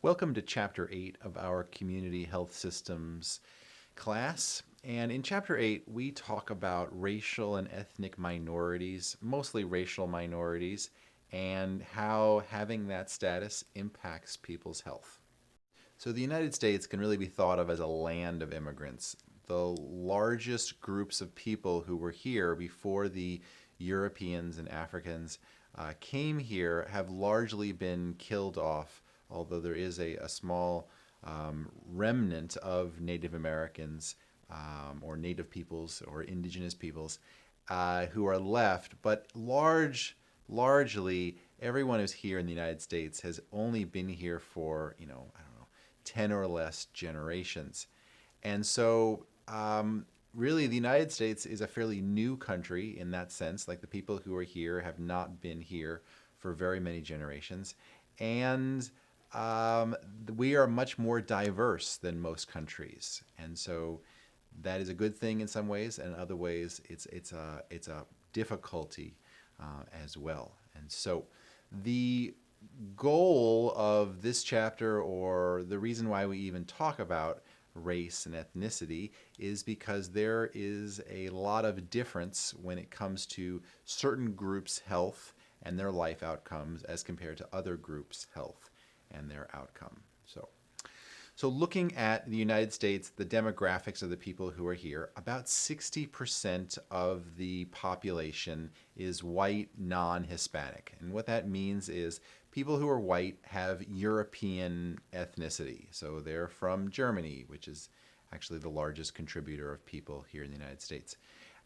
Welcome to Chapter 8 of our Community Health Systems class. And in Chapter 8, we talk about racial and ethnic minorities, mostly racial minorities, and how having that status impacts people's health. So the United States can really be thought of as a land of immigrants. The largest groups of people who were here before the Europeans and Africans came here have largely been killed off, although there is a small remnant of Native Americans or Native peoples or indigenous peoples who are left, but largely everyone who's here in the United States has only been here for, I don't know, 10 or less generations. And so really the United States is a fairly new country in that sense. Like the people who are here have not been here for very many generations. And we are much more diverse than most countries. And so that is a good thing in some ways, and in other ways it's a difficulty as well. And so the goal of this chapter, or the reason why we even talk about race and ethnicity, is because there is a lot of difference when it comes to certain groups' health and their life outcomes as compared to other groups' health and their outcome. So looking at the United States, the demographics of the people who are here, about 60% of the population is white, non-Hispanic. And what that means is people who are white have European ethnicity. So they're from Germany, which is actually the largest contributor of people here in the United States.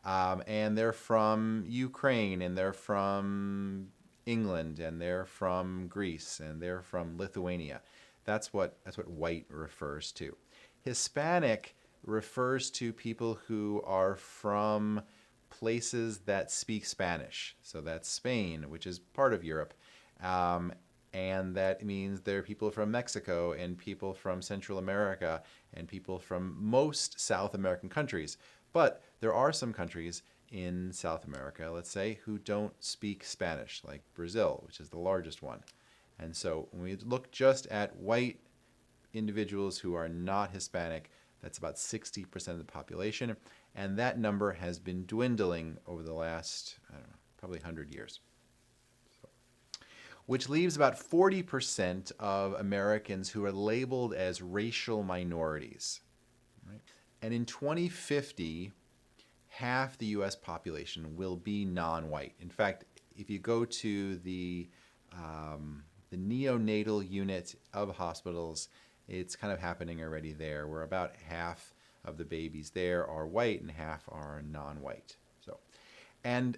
And they're from Ukraine, and they're from England, and they're from Greece, and they're from Lithuania. That's what white refers to. Hispanic refers to people who are from places that speak Spanish. So that's Spain, which is part of Europe. And that means there are people from Mexico and people from Central America and people from most South American countries. But there are some countries in South America, let's say, who don't speak Spanish, like Brazil, which is the largest one. And so when we look just at white individuals who are not Hispanic, that's about 60% of the population. And that number has been dwindling over the last, I don't know, probably 100 years. Which leaves about 40% of Americans who are labeled as racial minorities. Right? And in 2050, half the US population will be non-white. In fact, if you go to the neonatal unit of hospitals, it's kind of happening already there, where about half of the babies there are white and half are non-white. And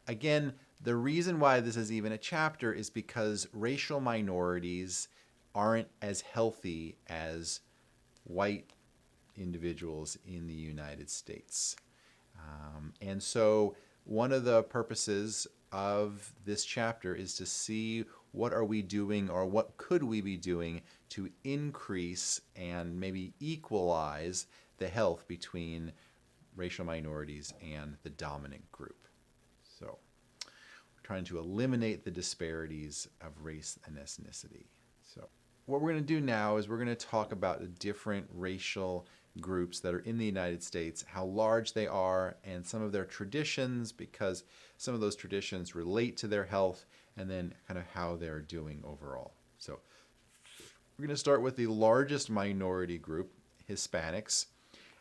again, the reason why this is even a chapter is because racial minorities aren't as healthy as white individuals in the United States. And so one of the purposes of this chapter is to see what are we doing, or what could we be doing to increase and maybe equalize the health between racial minorities and the dominant group. So we're trying to eliminate the disparities of race and ethnicity. So what we're going to do now is we're going to talk about the different racial groups that are in the United States, how large they are, and some of their traditions, because some of those traditions relate to their health, and then kind of how they're doing overall. So we're going to start with the largest minority group, Hispanics.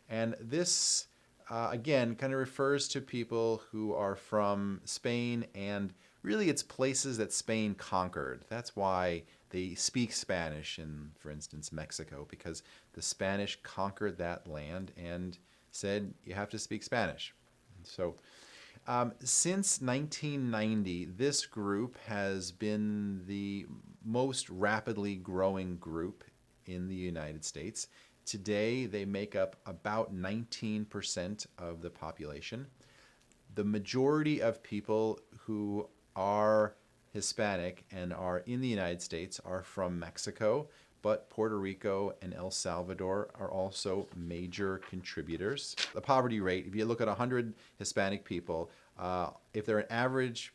And this, again, kind of refers to people who are from Spain, and really it's places that Spain conquered. That's why they speak Spanish in, for instance, Mexico, because the Spanish conquered that land and said, you have to speak Spanish. And so since 1990, this group has been the most rapidly growing group in the United States. Today, they make up about 19% of the population. The majority of people who are Hispanic and are in the United States are from Mexico, but Puerto Rico and El Salvador are also major contributors. The poverty rate, if you look at 100 Hispanic people, if they're an average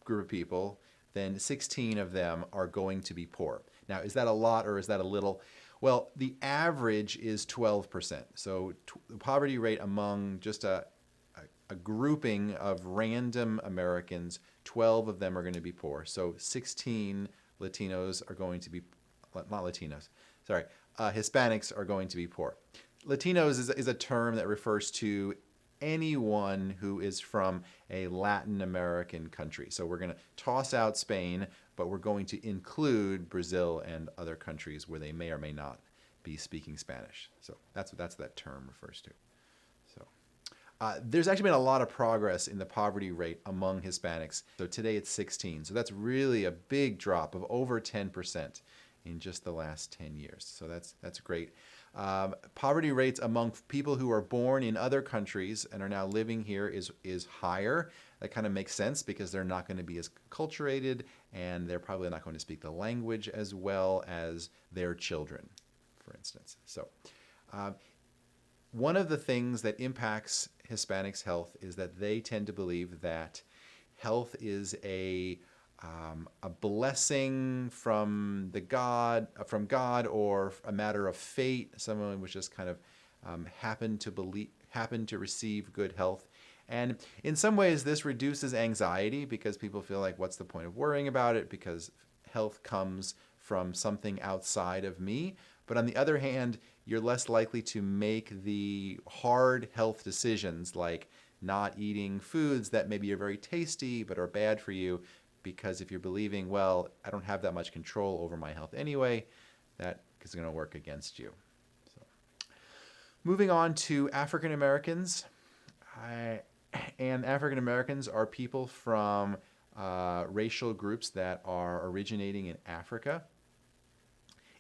group of people, then 16 of them are going to be poor. Now, is that a lot or is that a little? Well, the average is 12%. So the poverty rate among just a grouping of random Americans, 12 of them are going to be poor. So 16 Latinos are going to be, not Latinos, sorry, Hispanics are going to be poor. Latinos is a term that refers to anyone who is from a Latin American country. So we're going to toss out Spain, but we're going to include Brazil and other countries where they may or may not be speaking Spanish. So that's what that term refers to. So there's actually been a lot of progress in the poverty rate among Hispanics. So today it's 16. So that's really a big drop of over 10% in just the last 10 years. So that's great. Poverty rates among people who are born in other countries and are now living here is higher. That kind of makes sense because they're not going to be as acculturated and they're probably not going to speak the language as well as their children, for instance. So one of the things that impacts Hispanics' health is that they tend to believe that health is a blessing from God, or a matter of fate. Someone was just kind of happened to receive good health. And in some ways, this reduces anxiety because people feel like, what's the point of worrying about it? Because health comes from something outside of me. But on the other hand, you're less likely to make the hard health decisions like not eating foods that maybe are very tasty but are bad for you, because if you're believing, well, I don't have that much control over my health anyway, that is going to work against you. So, moving on to African Americans. And African Americans are people from racial groups that are originating in Africa.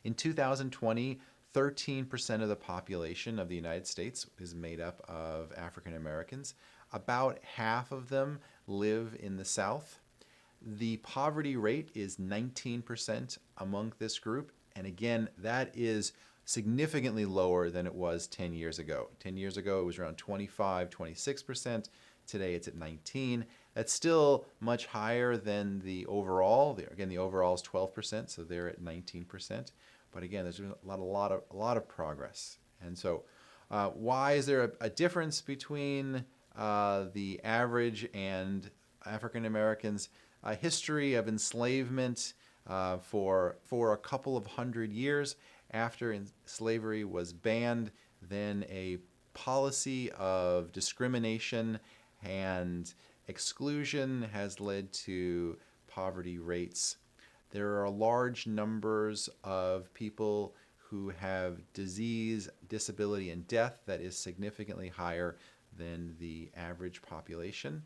In 2020, 13% of the population of the United States is made up of African Americans. About half of them live in the South. The poverty rate is 19% among this group. And again, that is significantly lower than it was 10 years ago. 10 years ago, it was around 25, 26%. Today, it's at 19. That's still much higher than the overall. Again, the overall is 12%, so they're at 19%. But again, there's a lot of progress. And so why is there a difference between the average and African Americans? A history of enslavement for a couple of hundred years. After slavery was banned, then a policy of discrimination and exclusion has led to poverty rates. There are large numbers of people who have disease, disability, and death that is significantly higher than the average population.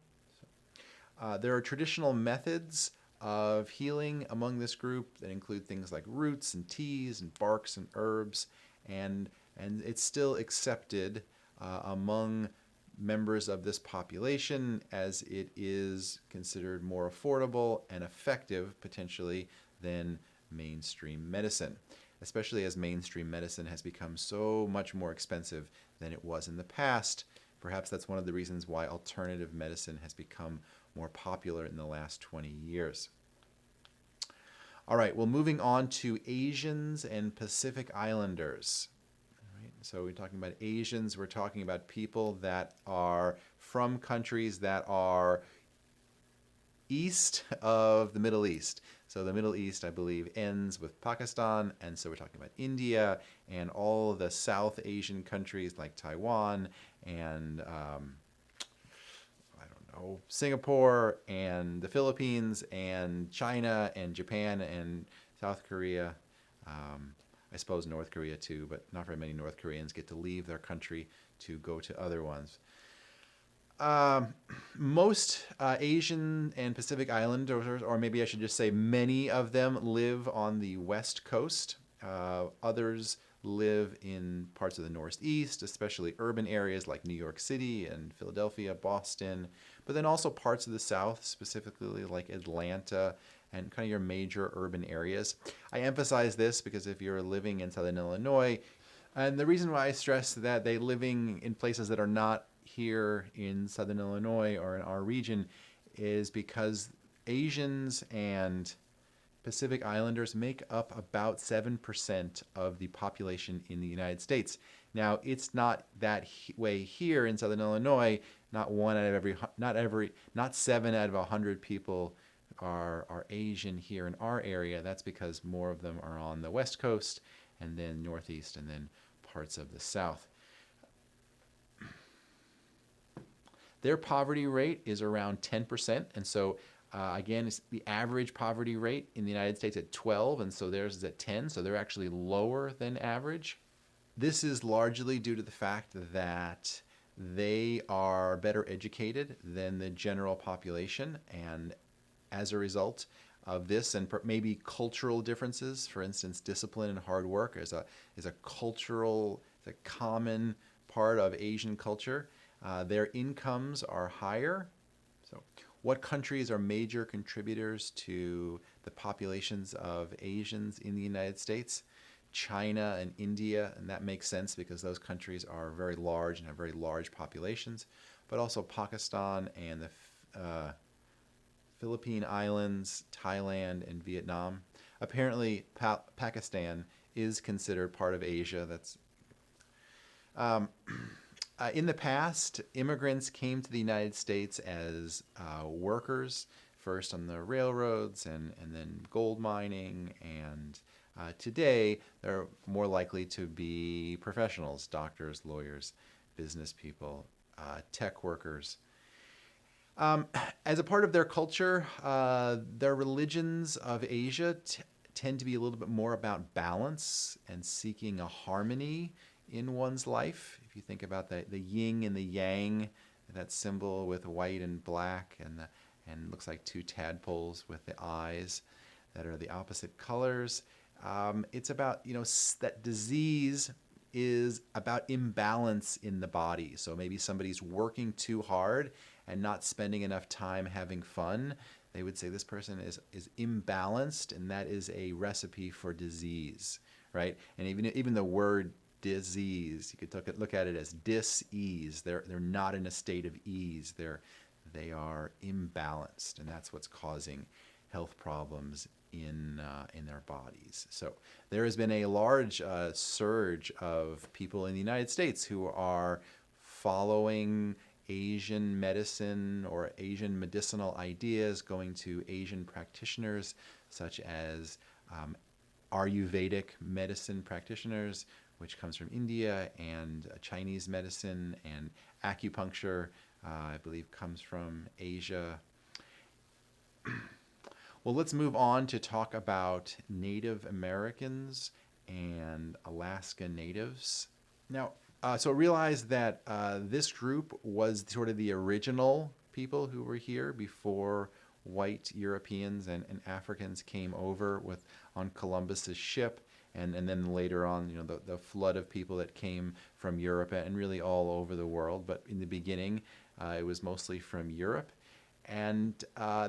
There are traditional methods of healing among this group that include things like roots and teas and barks and herbs, and it's still accepted among members of this population as it is considered more affordable and effective potentially than mainstream medicine, especially as mainstream medicine has become so much more expensive than it was in the past. Perhaps that's one of the reasons why alternative medicine has become more popular in the last 20 years. All right, well, moving on to Asians and Pacific Islanders. All right, so we're talking about Asians. We're talking about people that are from countries that are east of the Middle East. So the Middle East, I believe, ends with Pakistan, and so we're talking about India and all the South Asian countries like Taiwan and Singapore and the Philippines and China and Japan and South Korea. I suppose North Korea too, but not very many North Koreans get to leave their country to go to other ones. Most Asian and Pacific Islanders, or maybe I should just say many of them, live on the West Coast. Others live in parts of the Northeast, especially urban areas like New York City and Philadelphia, Boston, but then also parts of the South, specifically like Atlanta and kind of your major urban areas. I emphasize this because if you're living in Southern Illinois, and the reason why I stress that they living in places that are not here in Southern Illinois or in our region is because Asians and Pacific Islanders make up about 7% of the population in the United States. Now, it's not that way here in Southern Illinois. Not one out of not 7 out of 100 people are Asian here in our area. That's because more of them are on the West Coast and then Northeast and then parts of the South. Their poverty rate is around 10%, and so again, it's the average poverty rate in the United States at 12, and so theirs is at 10, so they're actually lower than average. This is largely due to the fact that they are better educated than the general population, and as a result of this and maybe cultural differences, for instance, discipline and hard work is a common part of Asian culture. Their incomes are higher. So, what countries are major contributors to the populations of Asians in the United States? China and India, and that makes sense because those countries are very large and have very large populations, but also Pakistan and the Philippine Islands, Thailand, and Vietnam. Apparently, Pakistan is considered part of Asia. That's in the past, immigrants came to the United States as workers, first on the railroads and then gold mining, and today they're more likely to be professionals, doctors, lawyers, business people, tech workers. As a part of their culture, their religions of Asia tend to be a little bit more about balance and seeking a harmony in one's life. If you think about the yin and the yang, that symbol with white and black, and looks like two tadpoles with the eyes that are the opposite colors. It's about, that disease is about imbalance in the body. So maybe somebody's working too hard and not spending enough time having fun. They would say this person is imbalanced, and that is a recipe for disease, right? And even the word disease, you could look at it as dis-ease. They're not in a state of ease. They are imbalanced, and that's what's causing health problems in their bodies. So there has been a large surge of people in the United States who are following Asian medicine or Asian medicinal ideas, going to Asian practitioners such as Ayurvedic medicine practitioners, which comes from India, and Chinese medicine and acupuncture, I believe, comes from Asia. Well, let's move on to talk about Native Americans and Alaska Natives. Now, so realize that this group was sort of the original people who were here before white Europeans and Africans came over on Columbus's ship. And then later on, the flood of people that came from Europe and really all over the world. But in the beginning, it was mostly from Europe. And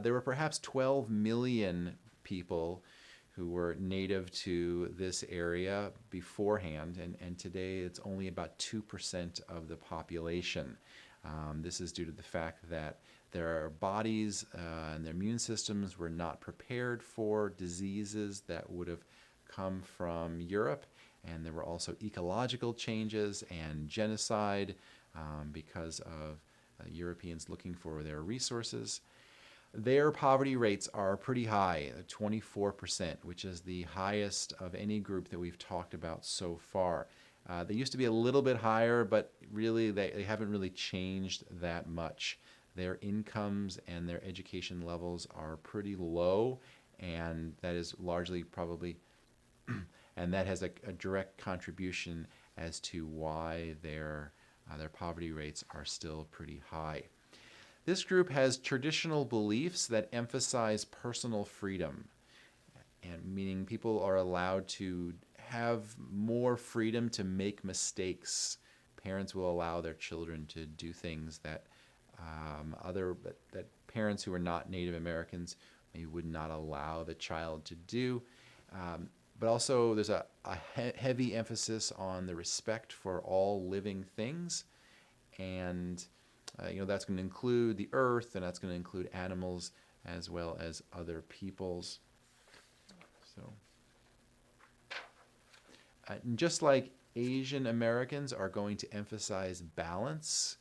there were perhaps 12 million people who were native to this area beforehand. And today, it's only about 2% of the population. This is due to the fact that their bodies and their immune systems were not prepared for diseases that would have come from Europe, and there were also ecological changes and genocide because of Europeans looking for their resources. Their poverty rates are pretty high, 24%, which is the highest of any group that we've talked about so far. They used to be a little bit higher, but really they haven't really changed that much. Their incomes and their education levels are pretty low, and that is largely probably and that has a direct contribution as to why their poverty rates are still pretty high. This group has traditional beliefs that emphasize personal freedom, and meaning people are allowed to have more freedom to make mistakes. Parents will allow their children to do things that that parents who are not Native Americans maybe would not allow the child to do. But also there's a heavy emphasis on the respect for all living things. And that's going to include the earth, and that's going to include animals as well as other peoples. So, just like Asian Americans are going to emphasize balance,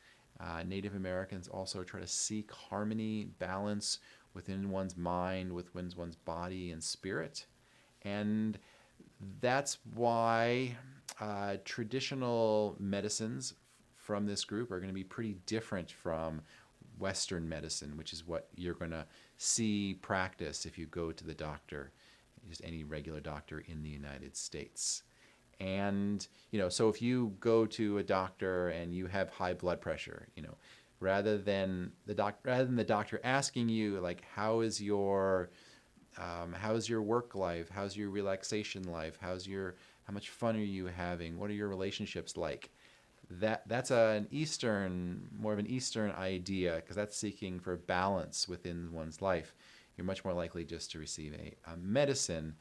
Native Americans also try to seek harmony, balance within one's mind, within one's body and spirit. And that's why traditional medicines from this group are going to be pretty different from Western medicine, which is what you're going to see practice if you go to the doctor, just any regular doctor in the United States. And, so if you go to a doctor and you have high blood pressure, rather than the doctor asking you, like, how's your work life? How's your relaxation life? How much fun are you having? What are your relationships like? That's more of an Eastern idea, because that's seeking for balance within one's life. You're much more likely just to receive a medicine,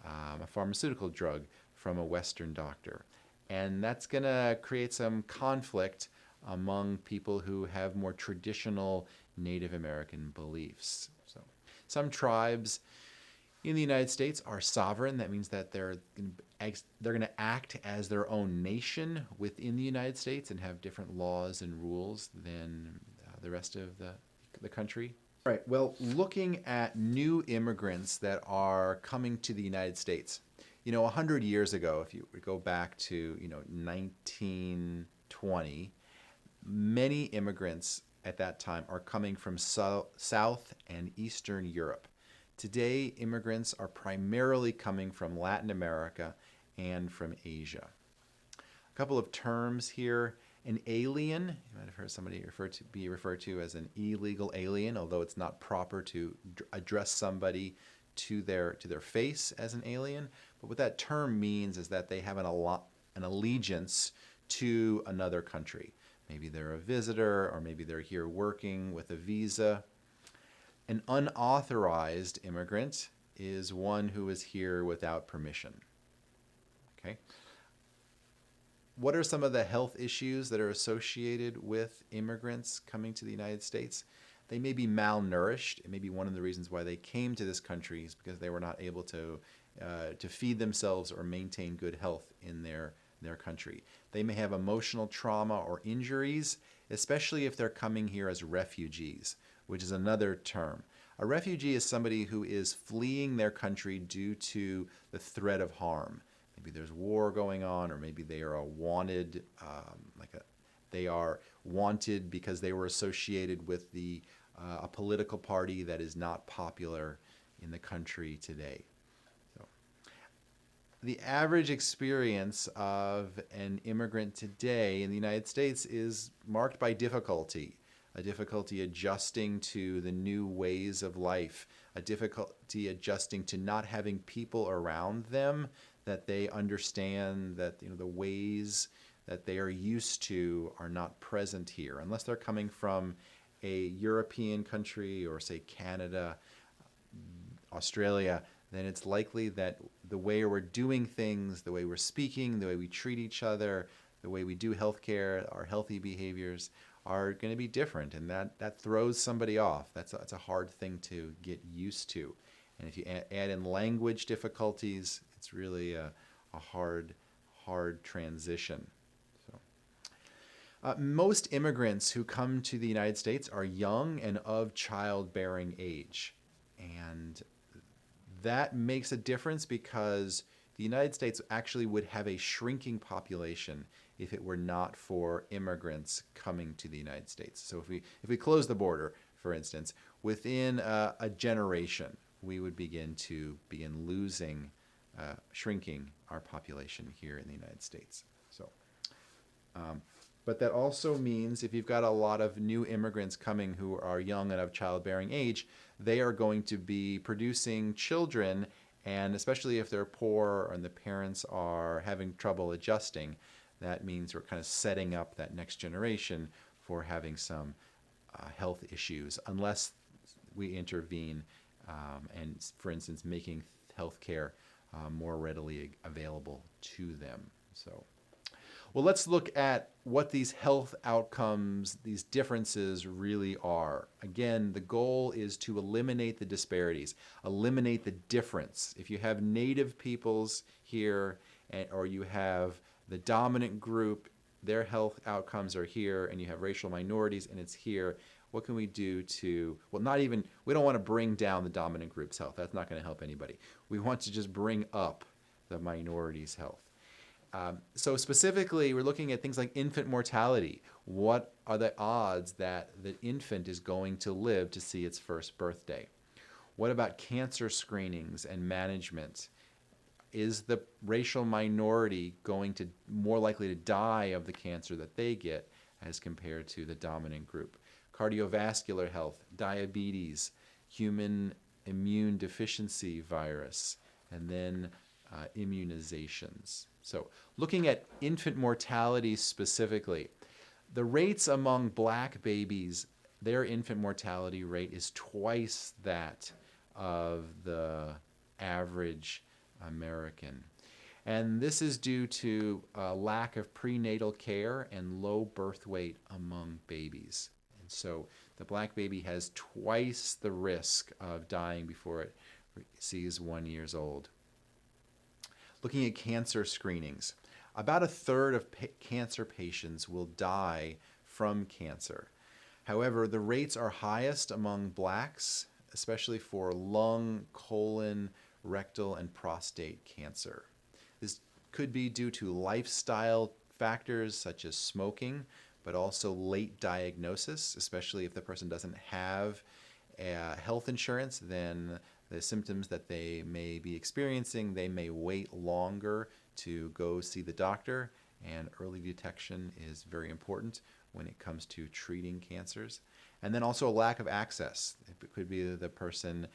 a pharmaceutical drug from a Western doctor. And that's going to create some conflict among people who have more traditional Native American beliefs. So some tribes in the United States are sovereign. That means that they're going to act as their own nation within the United States and have different laws and rules than the rest of the country. Right. Well, looking at new immigrants that are coming to the United States, 100 years ago, if you go back to 1920, many immigrants at that time are coming from South and Eastern Europe. Today, immigrants are primarily coming from Latin America and from Asia. A couple of terms here. An alien, you might have heard somebody be referred to as an illegal alien, although it's not proper to address somebody to their face as an alien. But what that term means is that they have an allegiance to another country. Maybe they're a visitor, or maybe they're here working with a visa. An unauthorized immigrant is one who is here without permission. Okay. What are some of the health issues that are associated with immigrants coming to the United States? They may be malnourished. It may be one of the reasons why they came to this country, is because they were not able to feed themselves or maintain good health in their country. They may have emotional trauma or injuries, especially if they're coming here as refugees, which is another term. A refugee is somebody who is fleeing their country due to the threat of harm. Maybe there's war going on, or maybe they are they are wanted because they were associated with a political party that is not popular in the country today. So, the average experience of an immigrant today in the United States is marked by difficulty. A difficulty adjusting to the new ways of life, a difficulty adjusting to not having people around them that they understand, that the ways that they are used to are not present here. Unless they're coming from a European country, or say Canada, Australia, then it's likely that the way we're doing things, the way we're speaking, the way we treat each other, the way we do healthcare, our healthy behaviors are going to be different, and that throws somebody off. That's a hard thing to get used to. And if you add in language difficulties, it's really a hard transition. So, most immigrants who come to the United States are young and of childbearing age. And that makes a difference, because the United States actually would have a shrinking population if it were not for immigrants coming to the United States. So if we close the border, for instance, within a generation, we would begin shrinking our population here in the United States. So, but that also means if you've got a lot of new immigrants coming who are young and of childbearing age, they are going to be producing children, and especially if they're poor and the parents are having trouble adjusting, that means we're kind of setting up that next generation for having some health issues, unless we intervene and, for instance, making health care more readily available to them. So, Well, let's look at what these health outcomes, these differences really are. Again, the goal is to eliminate the disparities, eliminate the difference. If you have native peoples here, or you have the dominant group, their health outcomes are here, and you have racial minorities and it's here, what can we do to, well, not even, we don't want to bring down the dominant group's health. That's not going to help anybody. We want to just bring up the minority's health. So specifically, we're looking at things like infant mortality. What are the odds that the infant is going to live to see its first birthday? What about cancer screenings and management? Is the racial minority going to more likely to die of the cancer that they get as compared to the dominant group? Cardiovascular health, diabetes, human immune deficiency virus, and then immunizations. So looking at infant mortality specifically, the rates among black babies, their infant mortality rate is twice that of the average American. And this is due to a lack of prenatal care and low birth weight among babies. And so the black baby has twice the risk of dying before it sees 1 year old. Looking at cancer screenings, about a third of cancer patients will die from cancer. However, the rates are highest among blacks, especially for lung, colon, rectal, and prostate cancer. This could be due to lifestyle factors such as smoking, but also late diagnosis, especially if the person doesn't have health insurance, then the symptoms that they may be experiencing, they may wait longer to go see the doctor, and early detection is very important when it comes to treating cancers. And then also a lack of access. It could be the person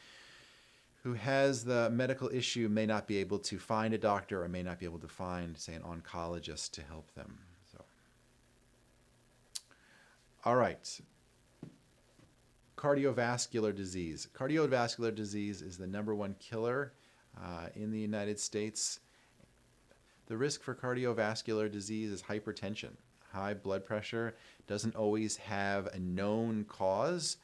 who has the medical issue may not be able to find a doctor or may not be able to find, say, an oncologist to help them. So, all right. Cardiovascular disease. Cardiovascular disease is the #1 killer in the United States. The risk for cardiovascular disease is hypertension. High blood pressure doesn't always have a known cause,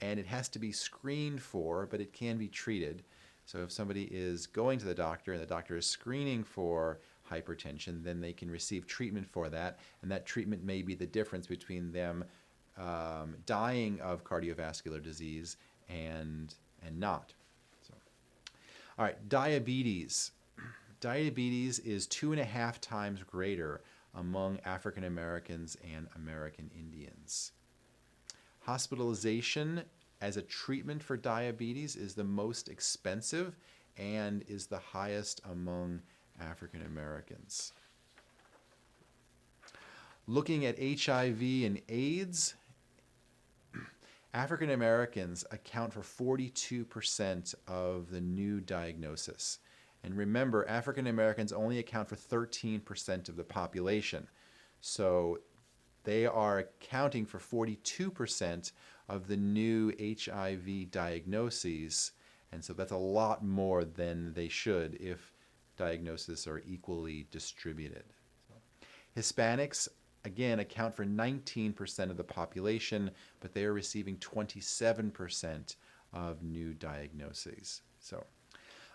and it has to be screened for, but it can be treated. So if somebody is going to the doctor and the doctor is screening for hypertension, then they can receive treatment for that, and that treatment may be the difference between them dying of cardiovascular disease and not. So, all right, diabetes. Diabetes is 2.5 times greater among African Americans and American Indians. Hospitalization as a treatment for diabetes is the most expensive and is the highest among African Americans. Looking at HIV and AIDS, African Americans account for 42% of the new diagnosis. And remember, African Americans only account for 13% of the population. So they are accounting for 42% of the new HIV diagnoses. And so that's a lot more than they should if diagnoses are equally distributed. Hispanics, again, account for 19% of the population, but they are receiving 27% of new diagnoses. So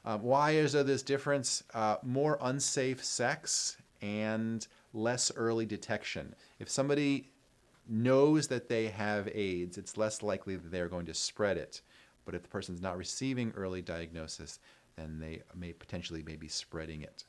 why is there this difference? More unsafe sex and less early detection. If somebody knows that they have AIDS, it's less likely that they're going to spread it. But if the person's not receiving early diagnosis, then they may potentially be spreading it.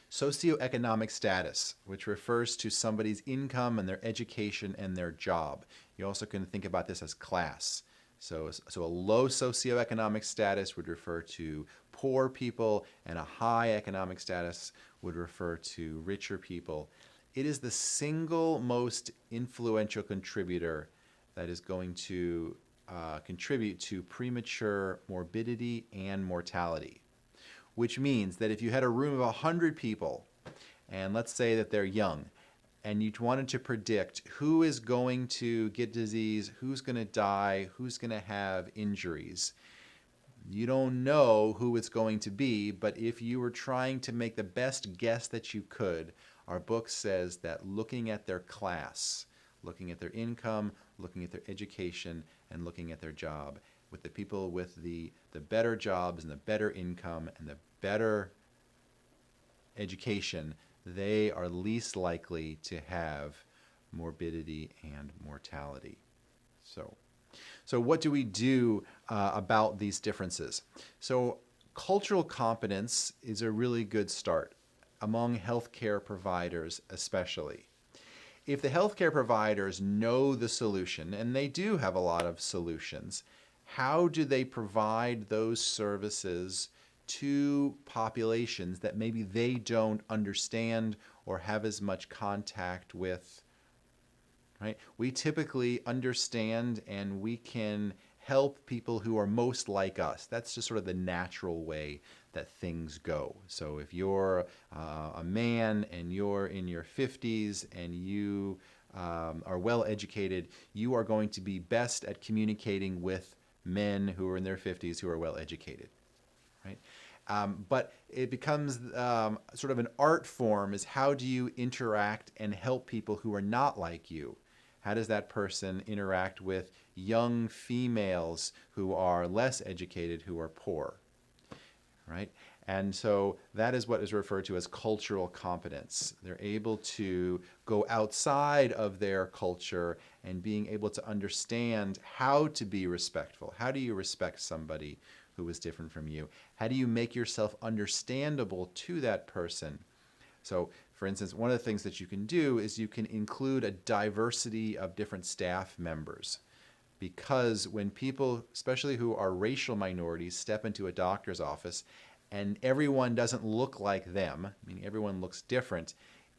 Socioeconomic status, which refers to somebody's income and their education and their job. You also can think about this as class. So a low socioeconomic status would refer to poor people, and a high economic status would refer to richer people. It is the single most influential contributor that is going to contribute to premature morbidity and mortality, which means that if you had a room of 100 people, and let's say that they're young, and you wanted to predict who is going to get disease, who's going to die, who's going to have injuries, You don't know who it's going to be, but if you were trying to make the best guess that you could, our book says that looking at their class, looking at their income, looking at their education, and looking at their job, with the people with the better jobs and the better income and the better education, they are least likely to have morbidity and mortality. So what do we do about these differences? So cultural competence is a really good start among healthcare providers especially. If the healthcare providers know the solution, and they do have a lot of solutions, how do they provide those services to populations that maybe they don't understand or have as much contact with? Right? We typically understand and we can help people who are most like us. That's just sort of the natural way that things go. So if you're a man and you're in your 50s and you are well educated, you are going to be best at communicating with men who are in their 50s who are well educated. Right? But it becomes sort of an art form, is how do you interact and help people who are not like you? How does that person interact with young females who are less educated, who are poor? Right? And so that is what is referred to as cultural competence. They're able to go outside of their culture and being able to understand how to be respectful. How do you respect somebody who is different from you? How do you make yourself understandable to that person? So, for instance, one of the things that you can do is you can include a diversity of different staff members. Because when people, especially who are racial minorities, step into a doctor's office and everyone doesn't look like them, meaning everyone looks different,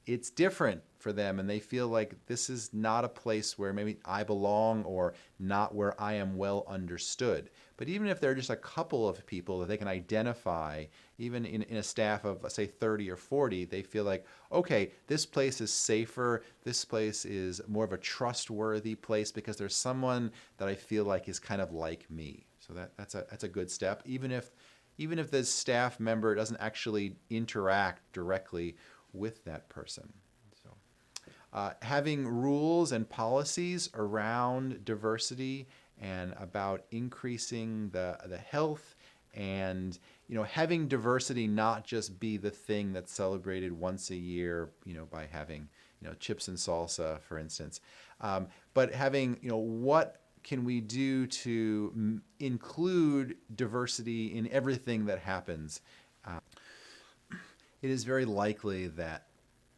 it's different for them and they feel like this is not a place where maybe I belong or not where I am well understood. But even if there are just a couple of people that they can identify, even in a staff of, let's say, 30 or 40, they feel like, okay, this place is safer, this place is more of a trustworthy place because there's someone that I feel like is kind of like me. So that's a good step, even if the staff member doesn't actually interact directly with that person. So, having rules and policies around diversity and about increasing the health and having diversity not just be the thing that's celebrated once a year, by having chips and salsa, for instance, but having what can we do to include diversity in everything that happens? It is very likely that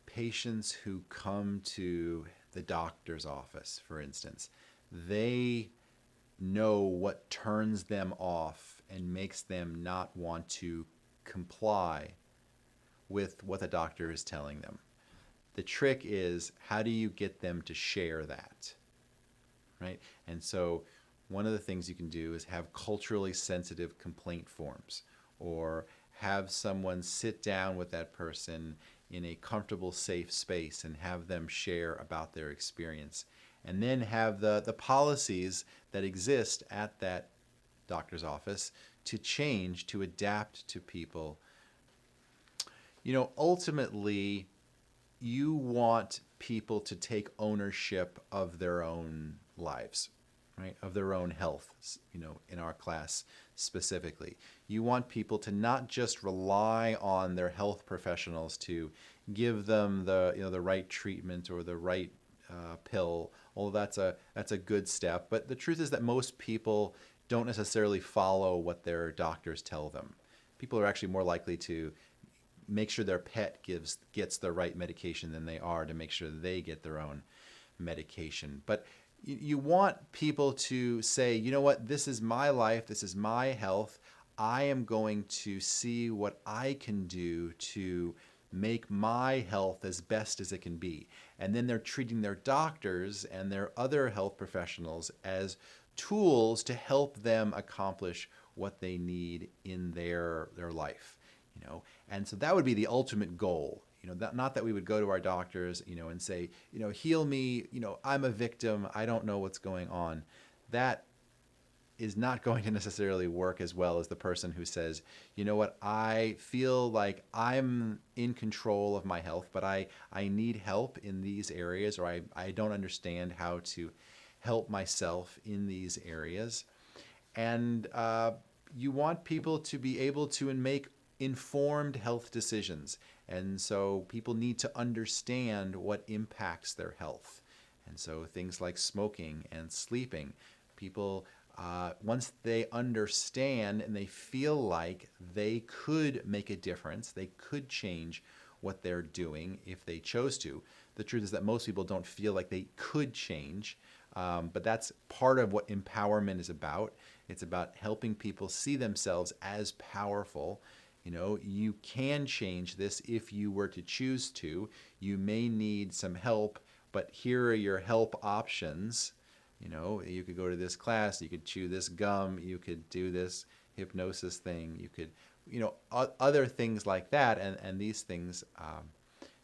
patients who come to the doctor's office, for instance, they know what turns them off and makes them not want to comply with what the doctor is telling them. The trick is, how do you get them to share that? Right? And so one of the things you can do is have culturally sensitive complaint forms, or have someone sit down with that person in a comfortable, safe space and have them share about their experience. And then have the policies that exist at that doctor's office to change, to adapt to people. Ultimately, you want people to take ownership of their own lives, right? Of their own health, in our class specifically. You want people to not just rely on their health professionals to give them the right treatment or the right pill. Although that's a good step, but the truth is that most people don't necessarily follow what their doctors tell them. People are actually more likely to make sure their pet gets the right medication than they are to make sure they get their own medication. But you want people to say, you know what, this is my life, this is my health. I am going to see what I can do to make my health as best as it can be. And then they're treating their doctors and their other health professionals as tools to help them accomplish what they need in their life. And so that would be the ultimate goal. Not that we would go to our doctors, and say, heal me, I'm a victim, I don't know what's going on. That is not going to necessarily work as well as the person who says, you know what, I feel like I'm in control of my health, but I need help in these areas, or I don't understand how to help myself in these areas. And you want people to be able to make informed health decisions. And so people need to understand what impacts their health. And so things like smoking and sleeping, people, once they understand and they feel like they could make a difference, they could change what they're doing if they chose to. The truth is that most people don't feel like they could change, but that's part of what empowerment is about. It's about helping people see themselves as powerful. You know, you can change this if you were to choose to. You may need some help, but here are your help options. You know, you could go to this class, you could chew this gum, you could do this hypnosis thing, you could, you know, other things like that. And these things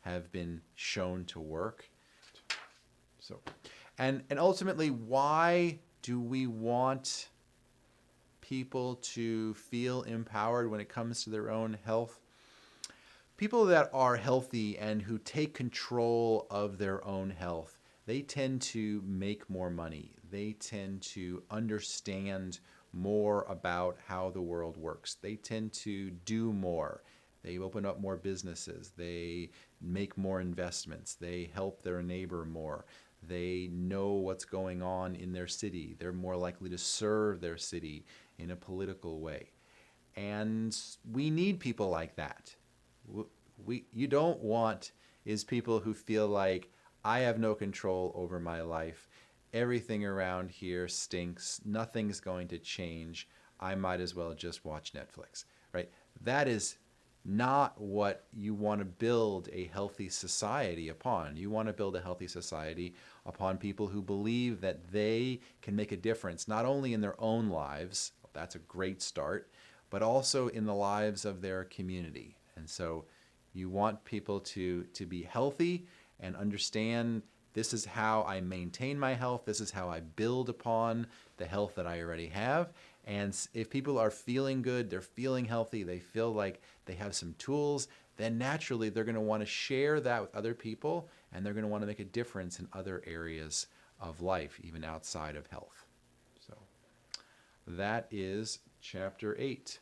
have been shown to work. So, and ultimately, why do we want people to feel empowered when it comes to their own health? People that are healthy and who take control of their own health, they tend to make more money. They tend to understand more about how the world works. They tend to do more. They open up more businesses. They make more investments. They help their neighbor more. They know what's going on in their city. They're more likely to serve their city in a political way. And we need people like that. You don't want is people who feel like, I have no control over my life. Everything around here stinks. Nothing's going to change. I might as well just watch Netflix, right? That is not what you want to build a healthy society upon. You want to build a healthy society upon people who believe that they can make a difference, not only in their own lives, that's a great start, but also in the lives of their community. And so you want people to be healthy and understand, this is how I maintain my health. This is how I build upon the health that I already have. And if people are feeling good, they're feeling healthy, they feel like they have some tools, then naturally they're going to want to share that with other people, and they're going to want to make a difference in other areas of life, even outside of health. So that is chapter 8.